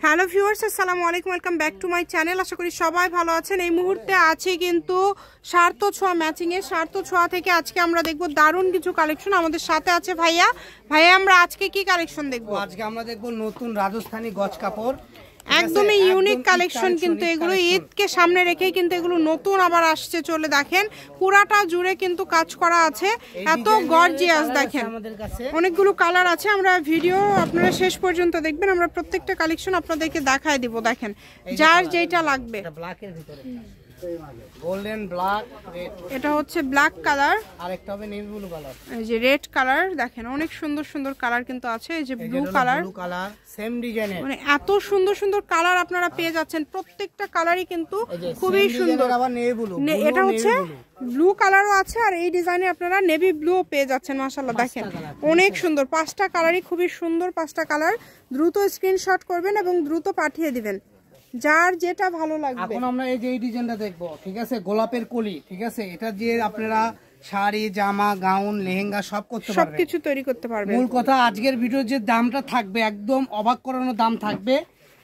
Hello viewers, আসসালামু আলাইকুম, welcome back to my channel. আশা করি সবাই ভালো আছেন। এই মুহূর্তে আছি কিন্তু সার্থ ছোঁয়া ম্যাচিংয়ে। সার্থ ছোঁয়া থেকে আজকে আমরা দেখব দারুণ কিছু কালেকশন। আমাদের সাথে আছে ভাইয়া। আমরা আজকে কি কালেকশন দেখব? আজকে আমরা দেখব নতুন রাজস্থানী গজ কাপড়, একদমই ইউনিক কালেকশন। কিন্তু এগুলো ঈদকে সামনে রেখেই কিন্তু এগুলো নতুন আবার আসছে। চলে দেখেন, পুরাটা জুড়ে কিন্তু কাজ করা আছে, এত গর্জিয়াস। দেখেন অনেকগুলো কালার আছে। আমরা ভিডিও আপনারা শেষ পর্যন্ত দেখবেন, আমরা প্রত্যেকটা কালেকশন আপনাদেরকে দেখায় দিব। দেখেন যার যেটা লাগবে। ব্ল্যাকের ভিতরে গোল্ডেন ব্ল্যাক রেড, এটা হচ্ছে ব্ল্যাক কালার, আর একটা হবে নেভি ব্লু কালার। এই যে রেড কালার, দেখেন অনেক সুন্দর সুন্দর কালার কিন্তু আছে। এই যে ব্লু কালার, সেম ডিজাইনের, মানে এত সুন্দর সুন্দর কালার আপনারা পেয়ে যাচ্ছেন। প্রত্যেকটা কালারই কিন্তু খুবই সুন্দর। আবার নেভি ব্লু, এটা হচ্ছে ব্লু কালারও আছে, আর এই ডিজাইনে আপনারা নেভি ব্লুও পেয়ে যাচ্ছেন। মাশাআল্লাহ দেখেন অনেক সুন্দর। পাঁচটা কালারই খুবই সুন্দর, পাঁচটা কালার। দ্রুত স্ক্রিনশট করবেন এবং দ্রুত পাঠিয়ে দিবেন যার যেটা ভালো লাগবে। এখন আমরা এই যে এই ডিজাইনটা দেখবো, ঠিক আছে, গোলাপের কলি, ঠিক আছে। এটা দিয়ে আপনারা শাড়ি, জামা, গাউন, লেহেঙ্গা সব করতে পারবেন, সবকিছু তৈরি করতে পারবেন। মূল কথা আজকের ভিডিওর যে দামটা থাকবে একদম অবাক করানো দাম থাকবে।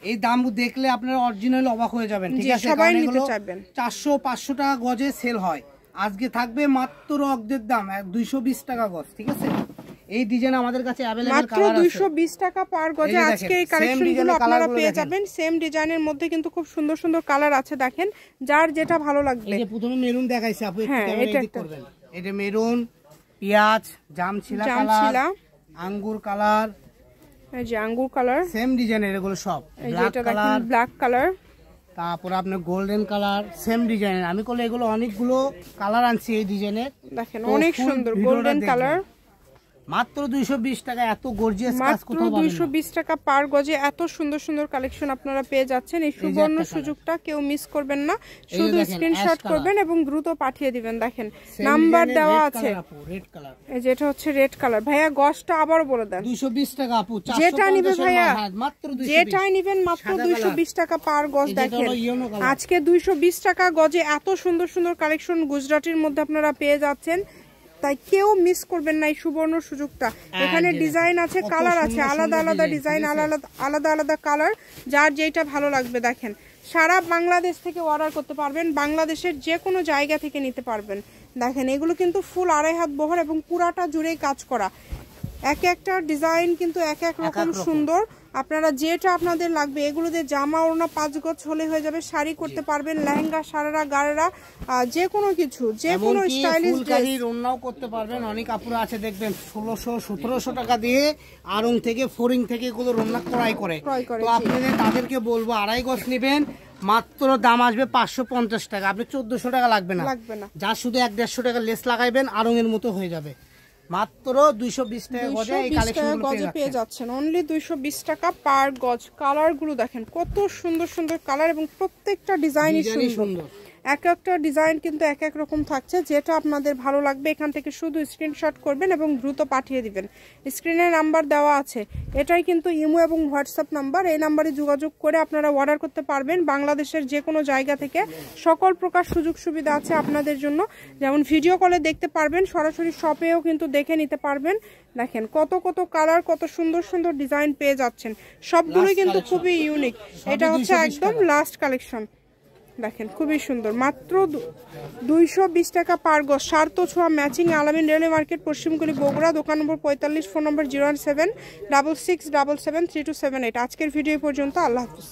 এই দাম দেখলে আপনারা অরিজিনাল অবাক হয়ে যাবেন, ঠিক আছে। সবাই নিতে চাইবেন। 400-500 টাকা গজে সেল হয়, আজকে থাকবে মাত্র অর্ধেক দাম, 220 টাকা গজ, ঠিক আছে। এই ডিজাইন আমাদের কাছে अवेलेबल মাত্র 220 টাকা পার গজে আজকে এই কালেকশনগুলো আপনারা পেয়ে যাবেন। সেম ডিজাইনের মধ্যে কিন্তু খুব সুন্দর সুন্দর কালার আছে। দেখেন যার যেটা ভালো লাগবে। এই যে প্রথমে মেরুন দেখাইছি আপু, একটু এডিট করবেন। এটা মেরুন, পেঁয়াজ, জামছিলা কালার, আঙ্গুর কালার, এই যে আঙ্গুর কালার, সেম ডিজাইনের এগুলো সব। এই যে এটা দেখেন ব্ল্যাক কালার, তারপর আপনার গোল্ডেন কালার, সেম ডিজাইনের। আমি বলে এগুলো অনেকগুলো কালার আনছি এই ডিজাইনের। দেখেন অনেক সুন্দর গোল্ডেন কালার। মাত্র 220 টাকা, এত গর্জিয়াস কাজ করতে পারবেন। 220 টাকা পার গজে এত সুন্দর সুন্দর কালেকশন আপনারা পেয়ে যাচ্ছেন। এই সুবর্ণ সুযোগটা কেউ মিস করবেন না। শুধু স্ক্রিনশট করবেন এবং দ্রুত পাঠিয়ে দিবেন। দেখেন নাম্বার দেওয়া আছে। রেড কালার, এই যে এটা হচ্ছে রেড কালার। ভাইয়া গজটা আবার বলে দেন। 220 টাকা আপু, যেটা নিবে ভাইয়া, মাত্র 220, যেটাই নেবেন মাত্র 220 টাকা পার গজ। দেখেন আজকে 220 টাকা গজে এত সুন্দর সুন্দর কালেকশন গুজরাটির মধ্যে আপনারা পেয়ে যাচ্ছেন। তাই কেউ মিস করবেন না এই সুবর্ণ সুযোগটা। এখানে ডিজাইন আছে, কালার আছে, আলাদা আলাদা ডিজাইন, আলাদা আলাদা কালার, যার যেটা ভালো লাগবে। দেখেন সারা বাংলাদেশ থেকে অর্ডার করতে পারবেন, বাংলাদেশের যে কোনো জায়গা থেকে নিতে পারবেন। দেখেন এগুলো কিন্তু ফুল 2.5 হাত বহর এবং পুরাটা জুড়েই কাজ করা। এক একটা ডিজাইন কিন্তু এক এক রকম সুন্দর। আপনারা যেটা আপনাদের লাগবে, এগুলো দিয়ে জামা ওড়না 5 গজ হলে হয়ে যাবে। শাড়ি করতে পারবেন, লেহেঙ্গা, সারারা, গাড়রা, যে কোনো কিছু, যে কোনো স্টাইলিশ ড্রেস ওড়নাও করতে পারবেন। অনেক আপুরা আছে দেখবেন 1600-1700 টাকা দিয়ে আড়ং থেকে, ফরিং থেকে এগুলো ওড়না ক্রয় করে। তো আপনাদের তাদেরকে বলবো 2.5 গজ নেবেন, মাত্র দাম আসবে 550 টাকা। আপনি 1400 টাকা লাগবে না, যা শুধু 150 টাকা লেস লাগাইবেন, আড়ং এর মতো হয়ে যাবে। মাত্র 220 টাকা গজে এই কালেকশনগুলো পেয়ে যাচ্ছেন। অনলি 220 টাকা পার গজ। কালারগুলো দেখেন কত সুন্দর সুন্দর কালার এবং প্রত্যেকটা ডিজাইনই সুন্দর। এক একটা ডিজাইন কিন্তু এক এক রকম থাকছে। যেটা আপনাদের ভালো লাগবে এখান থেকে শুধু স্ক্রিনশট করবেন এবং দ্রুত পাঠিয়ে দিবেন। স্ক্রিনে নাম্বার দেওয়া আছে, এটাই কিন্তু ইমো এবং হোয়াটসঅ্যাপ নাম্বার। এই নাম্বারে যোগাযোগ করে আপনারা অর্ডার করতে পারবেন। বাংলাদেশের যে কোনো জায়গা থেকে সকল প্রকার সুযোগ সুবিধা আছে আপনাদের জন্য। যেমন ভিডিও কলে দেখতে পারবেন, সরাসরি শপেও কিন্তু দেখে নিতে পারবেন। দেখেন কত কত কালার, কত সুন্দর সুন্দর ডিজাইন পেয়ে যাচ্ছেন। সবগুলোই কিন্তু খুবই ইউনিক। এটা হচ্ছে একদম লাস্ট কালেকশন। দেখেন খুবই সুন্দর, মাত্র 220 টাকা পার গজ। সার্থ ছোঁয়া ম্যাচিং, আলামিন রেলওয়ে মার্কেট, পশ্চিমগুলি, বগুড়া। দোকান নম্বর 45, ফোন নম্বর 01766773278। আজকের ভিডিও পর্যন্ত। আল্লাহ হাফিজ।